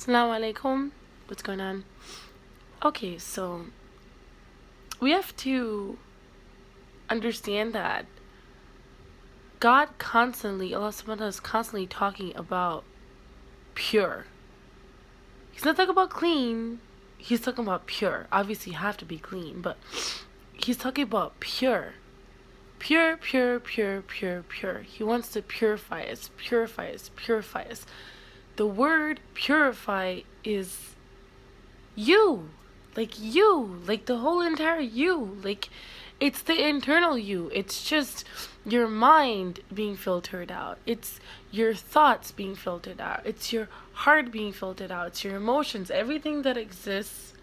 Assalamu alaikum. What's going on? Okay, so we have to understand that God constantly, Allah subhanahu wa ta'ala is constantly talking about pure. He's not talking about clean, he's talking about pure. Obviously you have to be clean, but he's talking about pure. Pure, pure, pure, pure, pure. He wants to purify us, purify us, purify us. The word purify is you. Like the whole entire you. Like, it's the internal you. It's just your mind being filtered out. It's your thoughts being filtered out. It's your heart being filtered out. It's your emotions. Everything that exists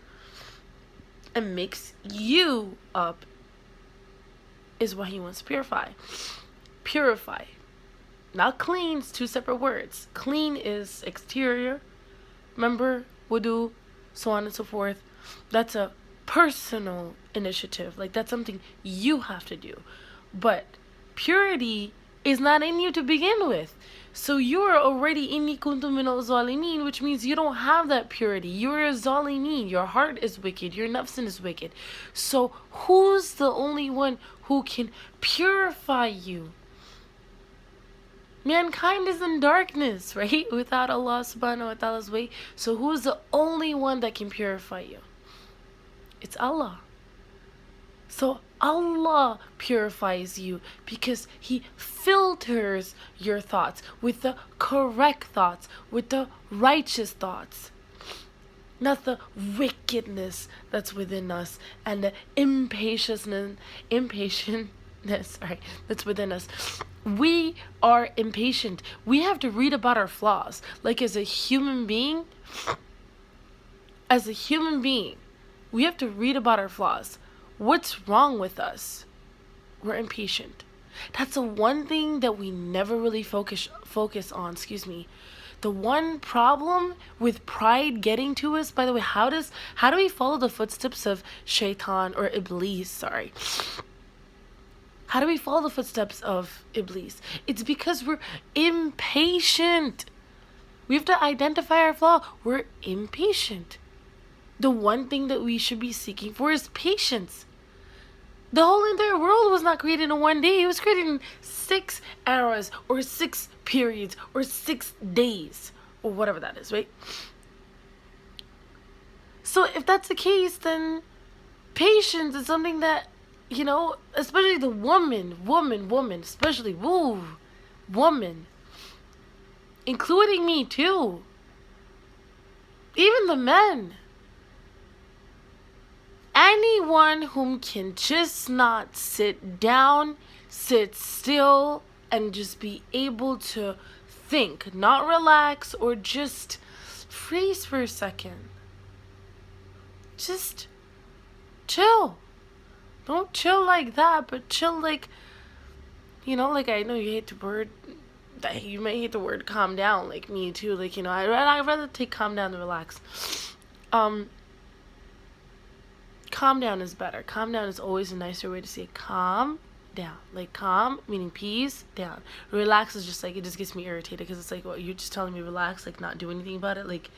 and makes you up is what he wants to purify. Purify. Not clean, it's two separate words. Clean is exterior. Remember, wudu, so on and so forth. That's a personal initiative. Like, that's something you have to do. But purity is not in you to begin with. So you are already inni kuntum minal zalimin, which means you don't have that purity. You're a zalimin. Your heart is wicked. Your nafsin is wicked. So who's the only one who can purify you? Mankind is in darkness, right? Without Allah subhanahu wa ta'ala's way. So who's the only one that can purify you? It's Allah. So Allah purifies you because he filters your thoughts with the correct thoughts, with the righteous thoughts. Not the wickedness that's within us and the impatientness that's within us. We are impatient. We have to read about our flaws. Like, as a human being, we have to read about our flaws. What's wrong with us? We're impatient. That's the one thing that we never really focus on. The one problem with pride getting to us, by the way, how do we follow the footsteps of Shaitan or Iblis? How do we follow the footsteps of Iblis? It's because we're impatient. We have to identify our flaw. We're impatient. The one thing that we should be seeking for is patience. The whole entire world was not created in one day. It was created in 6 hours or 6 periods or 6 days or whatever that is, right? So if that's the case, then patience is something that, especially the woman, especially, woman, including me too, even the men, anyone whom can just not sit down, sit still, and just be able to think, not relax or just freeze for a second. Just chill. Don't chill like that, but chill like, like, I know you may hate the word calm down, like me too, like, I'd rather take calm down than relax. Calm down is better. Calm down is always a nicer way to say calm down. Like, calm, meaning peace, down. Relax is just like, it just gets me irritated, because it's like, well, you're just telling me relax, like, not do anything about it, like,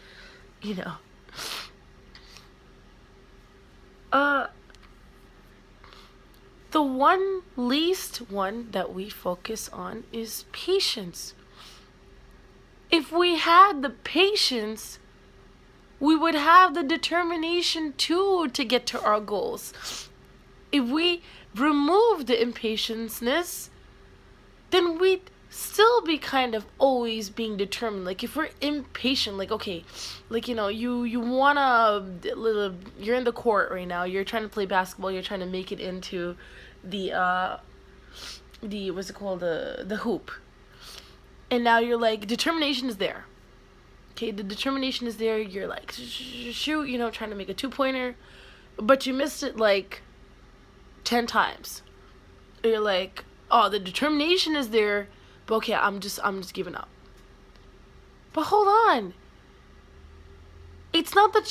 the least one that we focus on is patience. If we had the patience, we would have the determination too to get to our goals. If we remove the impatience, then we'd still be kind of always being determined. Like, if we're impatient, like, okay, like, you're in the court right now, you're trying to play basketball, you're trying to make it into the what's it called, the hoop, and now you're like, determination is there. Okay, the determination is there, you're like, shoot, trying to make a 2-pointer, but you missed it like 10 times. You're like, oh, the determination is there, but okay, I'm just giving up. But hold on. It's not that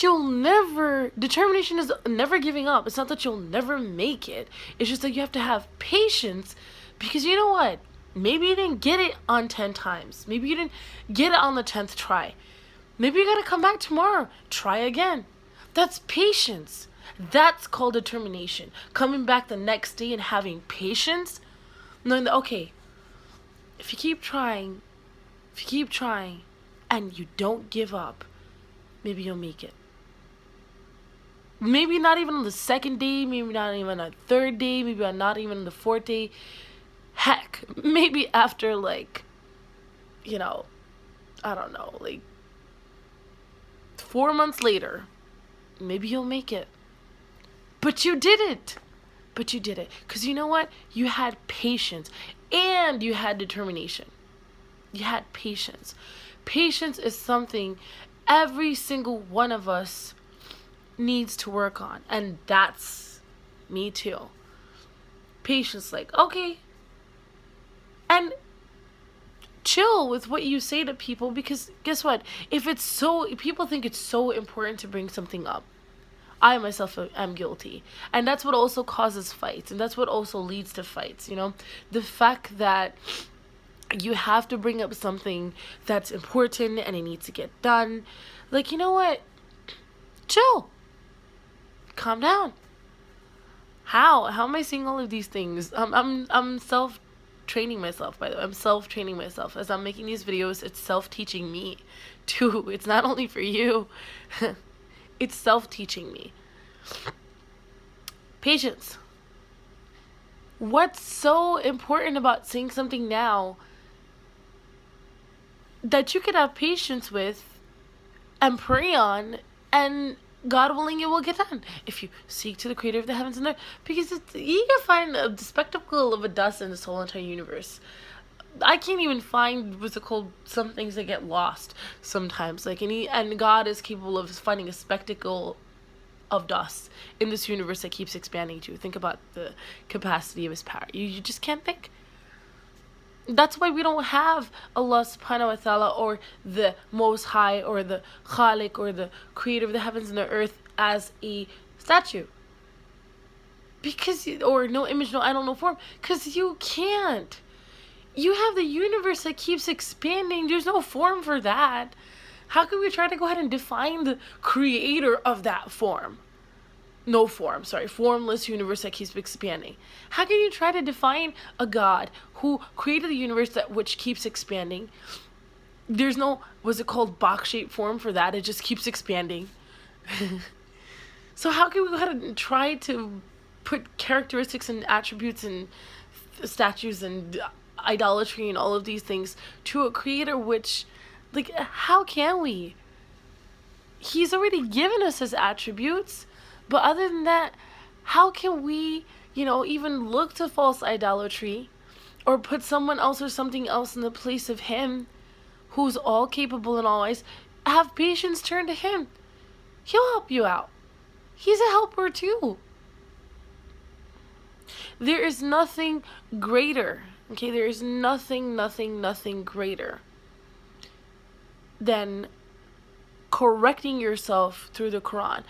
determination is never giving up. It's not that you'll never make it. It's just that you have to have patience, because you know what? Maybe you didn't get it on 10 times. Maybe you didn't get it on the 10th try. Maybe you gotta come back tomorrow. Try again. That's patience. That's called determination. Coming back the next day and having patience, knowing that, okay, if you keep trying, and you don't give up, maybe you'll make it. Maybe not even on the second day, maybe not even on the third day, maybe not even on the fourth day. Heck, maybe after like, I don't know, like 4 months later, maybe you'll make it. But you did it. Because you know what? You had patience and you had determination. You had patience. Patience is something every single one of us needs to work on. And that's me too. Patience, like, okay. And chill with what you say to people, because guess what? If people think it's so important to bring something up. I myself am guilty. And that's what also causes fights. And that's what also leads to fights, The fact that you have to bring up something that's important and it needs to get done. Like, you know what? Chill. Calm down. How am I saying all of these things? I'm self-training myself, by the way. I'm self-training myself. As I'm making these videos, it's self-teaching me too. It's not only for you. It's self-teaching me. Patience. What's so important about saying something now that you could have patience with and pray on, and God willing, it will get done if you seek to the Creator of the heavens and earth. Because you can find the spectacle of a dust in this whole entire universe. I can't even find some things that get lost sometimes. And God is capable of finding a spectacle of dust in this universe that keeps expanding too. Think about the capacity of His power. You just can't think. That's why we don't have Allah subhanahu wa ta'ala or the Most High or the Khalik or the Creator of the heavens and the earth as a statue. Or no image, no idol, no form. Because you can't. You have the universe that keeps expanding. There's no form for that. How can we try to go ahead and define the creator of that form? No form, sorry. Formless universe that keeps expanding. How can you try to define a God who created the universe which keeps expanding? There's no, box-shaped form for that. It just keeps expanding. So how can we go ahead and try to put characteristics and attributes and statues and idolatry and all of these things to a creator which, how can we? He's already given us his attributes, but other than that, how can we, even look to false idolatry or put someone else or something else in the place of him who's all capable and all wise? Have patience, turn to him. He'll help you out. He's a helper too. There is nothing greater. Okay, there is nothing greater than correcting yourself through the Quran.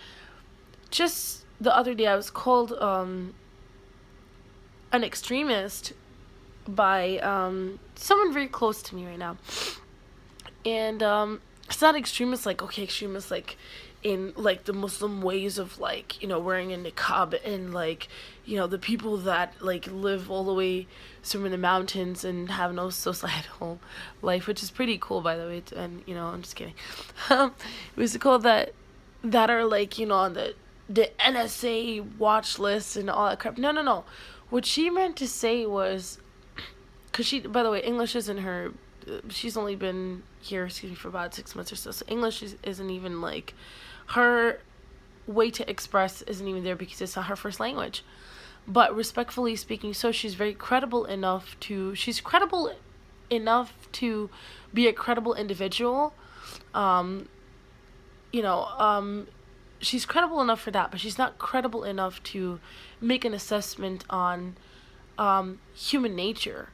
Just the other day, I was called an extremist by someone very close to me right now. And it's not extremist extremist in the Muslim ways of wearing a niqab and the people that live all the way somewhere in the mountains and have no societal life, which is pretty cool, by the way. And I'm just kidding. It was called that are on the NSA watch list and all that crap. No. What she meant to say was, because she, by the way, English isn't her. She's only been here, for about 6 months or so. So English isn't even her way to express isn't even there because it's not her first language. But respectfully speaking, so she's credible enough to be a credible individual. She's credible enough for that, but she's not credible enough to make an assessment on human nature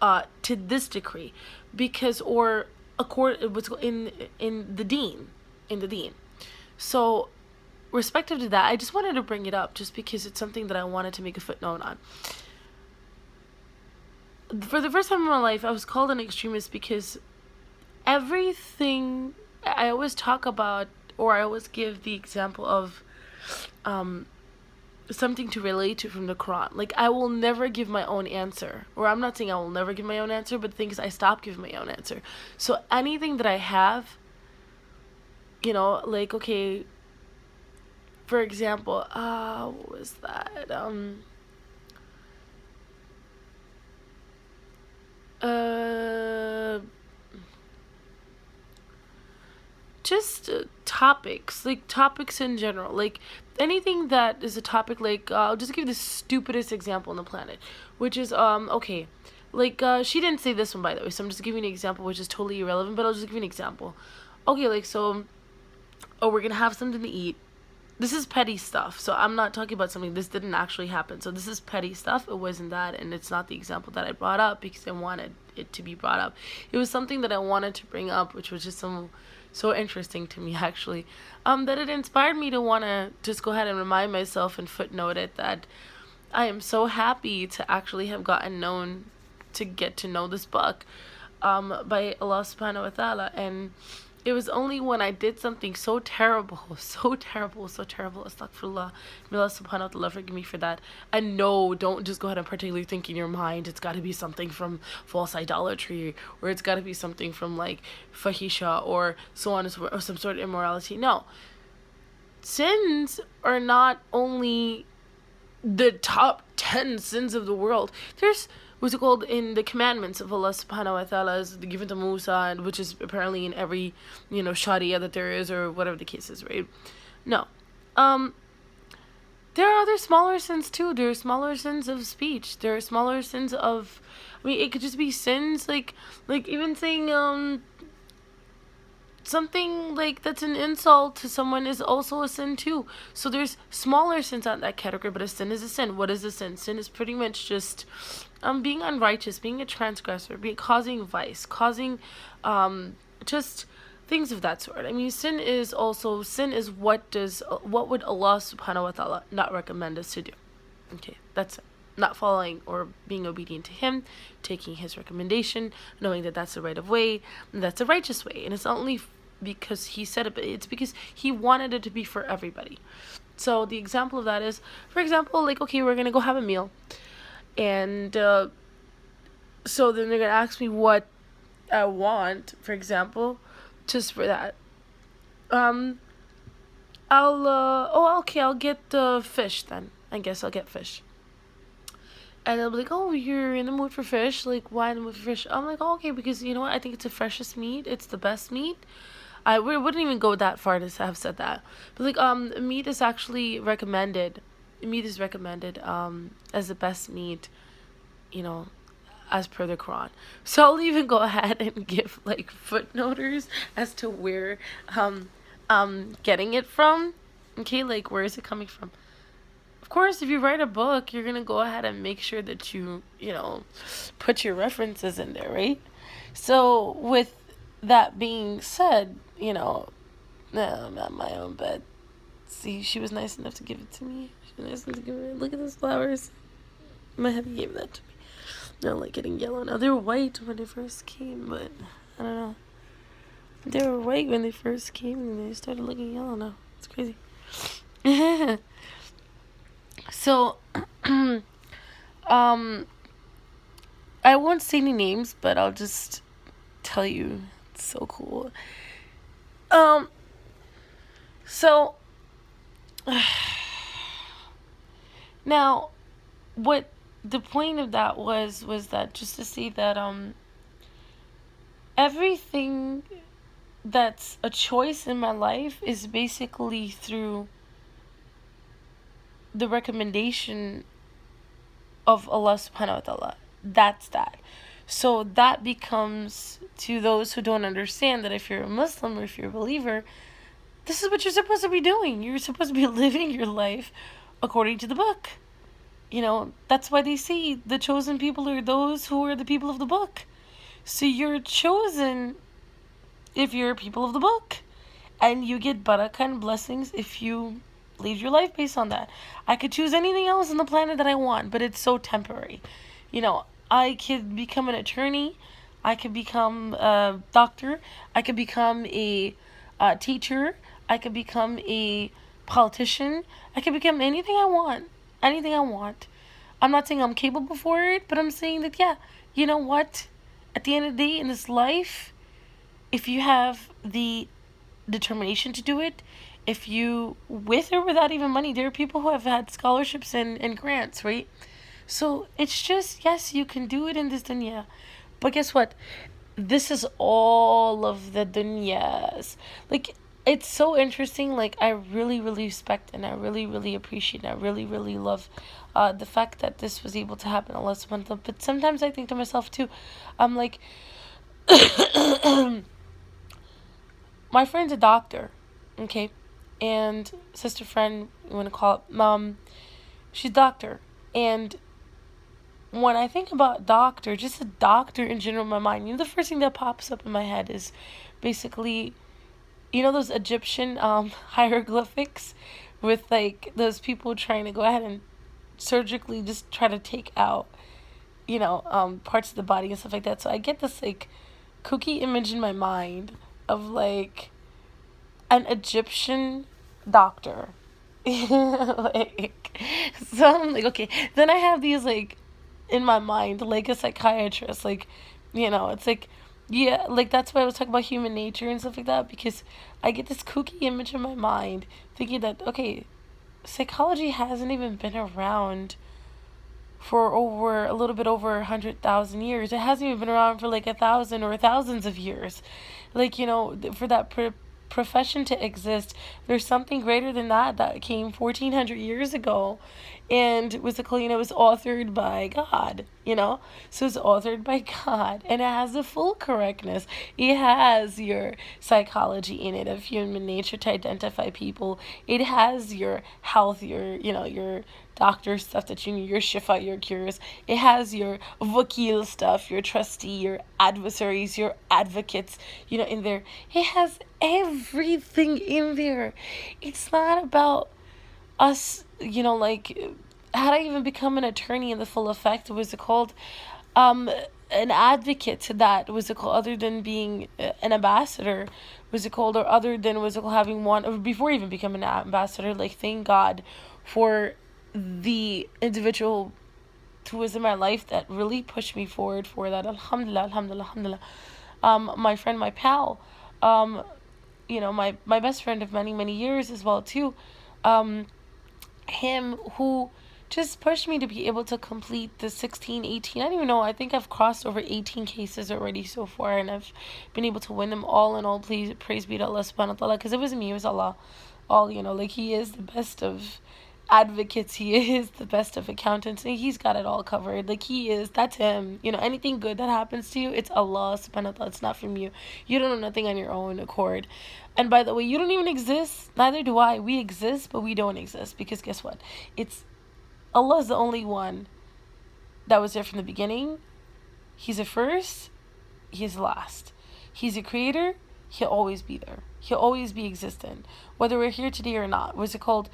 to this degree, because in the deen. So, respective to that, I just wanted to bring it up just because it's something that I wanted to make a footnote on. For the first time in my life, I was called an extremist because everything I always talk about, or I always give the example of um, something to relate to from the Quran. Like, I will never give my own answer. Or I'm not saying I will never give my own answer, but the thing is, I stopped giving my own answer. So anything that I have, like, okay, for example, what was that? Uh, just topics in general, like anything that is a topic. Like, I'll just give the stupidest example on the planet, which is okay, like she didn't say this one, by the way, so I'm just giving an example which is totally irrelevant, but I'll just give you an example. Okay, like, so, oh, we're gonna have something to eat. This is petty stuff, so I'm not talking about something this didn't actually happen. So this is petty stuff. It wasn't that, and it's not the example that I brought up because I wanted it to be brought up. It was something that I wanted to bring up, which was just so interesting to me, actually, that it inspired me to want to just go ahead and remind myself and footnote it, that I am so happy to actually have gotten known, to get to know this book, by Allah subhanahu wa ta'ala. And it was only when I did something so terrible, astaghfirullah, may Allah subhanahu wa ta'ala forgive me for that. And no, don't just go ahead and particularly think in your mind it's got to be something from false idolatry, or it's got to be something from, like, fahisha, or so on and so forth, or some sort of immorality. No. Sins are not only the top 10 sins of the world. There's, what's it called, in the commandments of Allah subhanahu wa ta'ala, is given to Musa, and which is apparently in every, sharia that there is, or whatever the case is, right? No. There are other smaller sins too. There are smaller sins of speech. There are smaller sins of, it could just be sins, like even saying, something like that's an insult to someone is also a sin too. So there's smaller sins on that category, but a sin is a sin. What is a sin? Sin is pretty much just being unrighteous, being a transgressor, causing vice, causing just things of that sort. Sin is what would Allah subhanahu wa ta'ala not recommend us to do. Okay, that's it. Not following or being obedient to him, taking his recommendation, knowing that that's the right of way, and that's the righteous way. And it's not only because he said it, but it's because he wanted it to be for everybody. So the example of that is, for example, like, okay, we're gonna go have a meal, and so then they're gonna ask me what I want, for example, just for that. I'll get the fish then. I guess I'll get fish. And they'll be like, oh, you're in the mood for fish? Like, why in the mood for fish? I'm like, oh, okay, because you know what? I think it's the freshest meat. It's the best meat. I wouldn't even go that far to have said that. But, like, meat is actually recommended. Meat is recommended as the best meat, as per the Quran. So I'll even go ahead and give, like, footnoters as to where getting it from. Okay, like, where is it coming from? Of course, if you write a book, you're going to go ahead and make sure that you put your references in there, right? So, with that being said, no, I'm at my own bed. See, she was nice enough to give it to me. She was nice enough to give it. Look at those flowers. My hubby gave that to me. They're, like, getting yellow now. They were white when they first came, but I don't know. They were white when they first came, and they started looking yellow now. It's crazy. So, I won't say any names, but I'll just tell you, it's so cool. So, now, what the point of that was that just to see that, everything that's a choice in my life is basically through the recommendation of Allah subhanahu wa ta'ala. That's that. So that becomes, to those who don't understand, that if you're a Muslim or if you're a believer, this is what you're supposed to be doing. You're supposed to be living your life according to the book. That's why they say the chosen people are those who are the people of the book. So you're chosen if you're people of the book. And you get barakah and blessings if you lead your life based on that. I could choose anything else on the planet that I want, but it's so temporary. I could become an attorney. I could become a doctor. I could become a teacher. I could become a politician. I could become anything I want. Anything I want. I'm not saying I'm capable for it, but I'm saying that, yeah, you know what? At the end of the day, in this life, if you have the determination to do it, if you, with or without even money, there are people who have had scholarships and grants, right? So it's just, yes, you can do it in this dunya. But guess what? This is all of the dunyas. Like, it's so interesting. Like, I really, really respect and I really, really appreciate and I really, really love the fact that this was able to happen Allah subhanahu wa ta'ala. But sometimes I think to myself too, I'm like, my friend's a doctor, okay? And sister friend, you want to call it, she's a doctor. And when I think about doctor, just a doctor in general in my mind, the first thing that pops up in my head is basically, those Egyptian hieroglyphics with like those people trying to go ahead and surgically just try to take out, parts of the body and stuff like that. So I get this like kooky image in my mind of like an Egyptian doctor. Like, so I'm like, okay. Then I have these like in my mind, like a psychiatrist, like, it's like, yeah, like that's why I was talking about human nature and stuff like that, because I get this kooky image in my mind thinking that, okay, psychology hasn't even been around for over a little bit over 100,000 years. It hasn't even been around for like 1,000 or thousands of years. Like, for that profession to exist, there's something greater than that came 1,400 years ago, and was was authored by God. So it's authored by God, and it has the full correctness. It has your psychology in it of human nature to identify people. It has your health, your doctor stuff that you need, your shifa, your cures. It has your vakil stuff, your trustee, your adversaries, your advocates, in there. It has everything in there. It's not about us, like, how did I even become an attorney in the full effect? Was it called? An advocate, that was it called, other than being an ambassador, was it called, or other than was it called having one, or before even becoming an ambassador, like, thank God for the individual who was in my life that really pushed me forward for that. Alhamdulillah, alhamdulillah, alhamdulillah. My friend, my pal, my best friend of many, many years as well too, him who just pushed me to be able to complete the 16, 18, I don't even know, I think I've crossed over 18 cases already so far, and I've been able to win them all in all. Praise be to Allah subhanahu wa ta'ala, because it wasn't me, it was Allah. All, like, He is the best of advocates, He is the best of accountants, and He's got it all covered. Like, He is, that's Him. Anything good that happens to you, it's Allah subhanahu wa ta'ala, it's not from you. You don't know nothing on your own accord. And by the way, you don't even exist, neither do I. We exist, but we don't exist, because guess what? It's Allah is the only one that was there from the beginning. He's the first, He's the last. He's a creator, He'll always be there. He'll always be existent, whether we're here today or not. What's it called?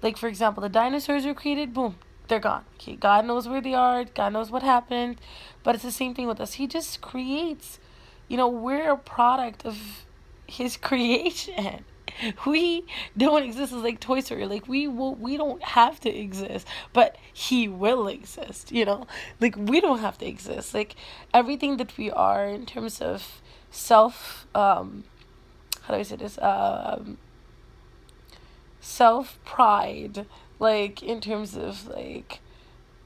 Like, for example, the dinosaurs were created, boom, they're gone. Okay, God knows where they are, God knows what happened, but it's the same thing with us. He just creates, we're a product of His creation. We don't exist as like Toy Story. Like, we don't have to exist, but He will exist. Like, we don't have to exist. Like, everything that we are in terms of self, how do I say this? Self pride. Like, in terms of like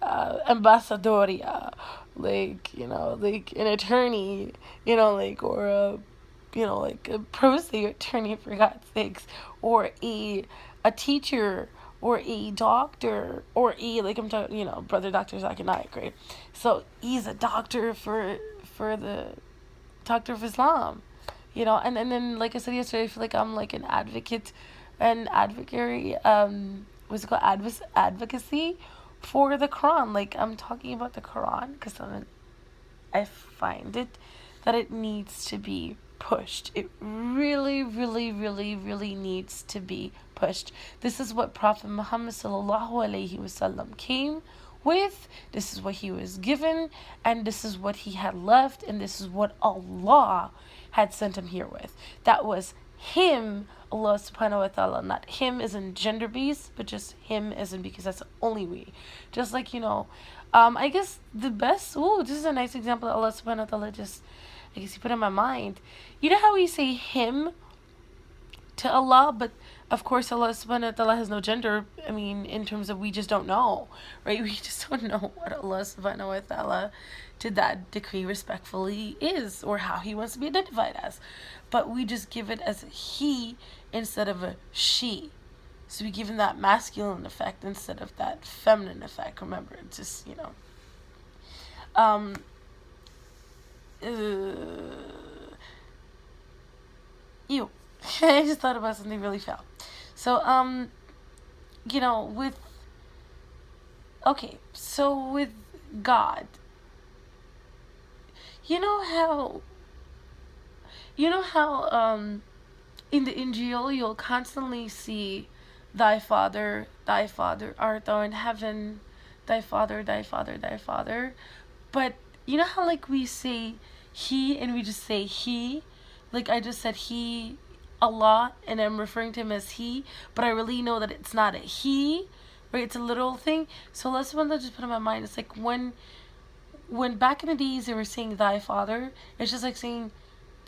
ambassadoria, like, like an attorney, like, or like a pro se attorney, for God's sakes, or a teacher, or a doctor, or like, I'm talking, brother Dr. Zakir Naik, right? So he's a doctor for the doctor of Islam, and then, like I said yesterday, I feel like I'm like an advocate, what's it called, advocacy for the Quran. Like, I'm talking about the Quran because I find it that it needs to be pushed. It really, really, really, really needs to be pushed. This is what Prophet Muhammad sallallahu alaihi wasallam came with, this is what he was given, and this is what he had left, and this is what Allah had sent him here with. That was him, Allah subhanahu wa ta'ala, not him as in gender based, but just him as in because that's the only way. Just like, I guess the best, this is a nice example that Allah subhanahu wa ta'ala just, I guess he put in my mind. You know how we say him to Allah, but of course Allah subhanahu wa ta'ala has no gender. I mean, in terms of we just don't know, right? We just don't know what Allah subhanahu wa ta'ala to that decree respectfully is, or how he wants to be identified as. But we just give it as a he instead of a she. So we give him that masculine effect instead of that feminine effect. Remember, it's just, ew. I just thought about something really foul. So, with God, you know how, in the Injil, you'll constantly see thy father art thou in heaven, thy father, thy father, thy father. But you know how, like, we say he and we just say he? Like, I just said he, Allah, and I'm referring to him as he, but I really know that it's not a he, right? It's a literal thing. So that's one that just put in my mind. It's like when back in the days they were saying thy father, it's just like they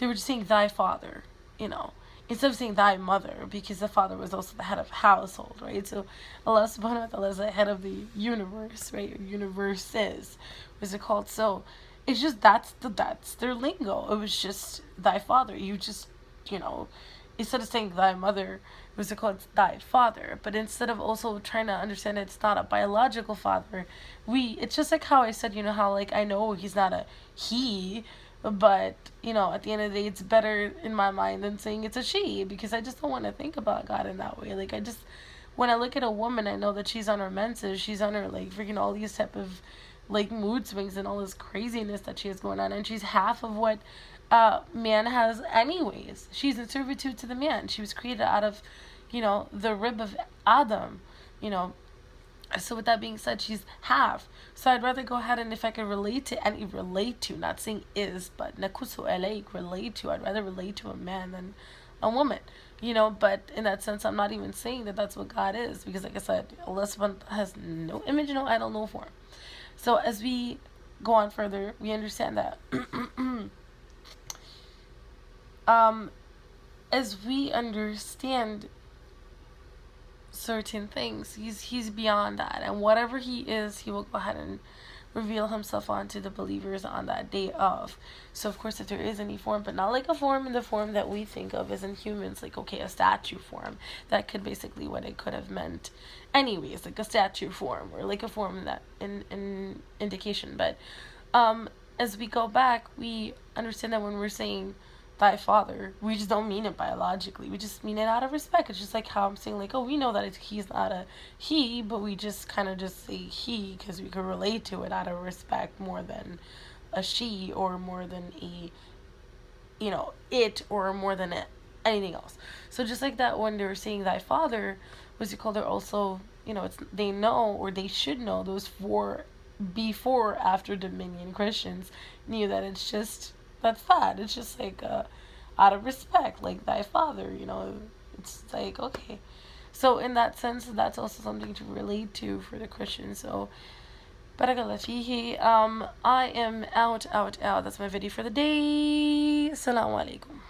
were just saying thy father, instead of saying thy mother, because the father was also the head of household, right? So Allah subhanahu wa ta'ala is the head of the universe, right? Universes, what's it called? So it's just that's their lingo. It was just thy father. You just, instead of saying thy mother, what's it called? It's thy father. But instead of also trying to understand it's not a biological father, it's just like how I said, how, like, I know he's not a he, but, at the end of the day, it's better in my mind than saying it's a she, because I just don't want to think about God in that way. Like, when I look at a woman, I know that she's on her menses, she's on her, like, freaking all these type of, like, mood swings and all this craziness that she has going on, and she's half of what man has anyways. She's in servitude to the man. She was created out of, the rib of Adam, So with that being said, she's half. So I'd rather go ahead and if I could relate to, not saying is, but nakusu alayk, relate to. I'd rather relate to a man than a woman, But in that sense, I'm not even saying that that's what God is, because like I said, Allah subhanahu has no image, no idol, no form. So as we go on further, we understand that as we understand certain things, he's beyond that, and whatever he is, he will go ahead and reveal himself onto the believers on that day of. So of course, if there is any form, but not like a form in the form that we think of as in humans, like, okay, a statue form, that could basically what it could have meant anyways, like a statue form, or like a form that in indication. But as we go back, we understand that when we're saying thy father, we just don't mean it biologically, we just mean it out of respect. It's just like how I'm saying, like, oh, we know that he's not a he, but we just kind of just say he because we can relate to it out of respect more than a she, or more than a it, or more than anything else. So just like that, when they were saying thy father, what's it called, they're also, they know, or they should know, those four before after Dominion Christians knew that that's that. It's just like out of respect, like thy father, it's like, okay. So in that sense, that's also something to relate to for the Christians. So barakallah fihi. I am out. That's my video for the day. Assalamu alaikum.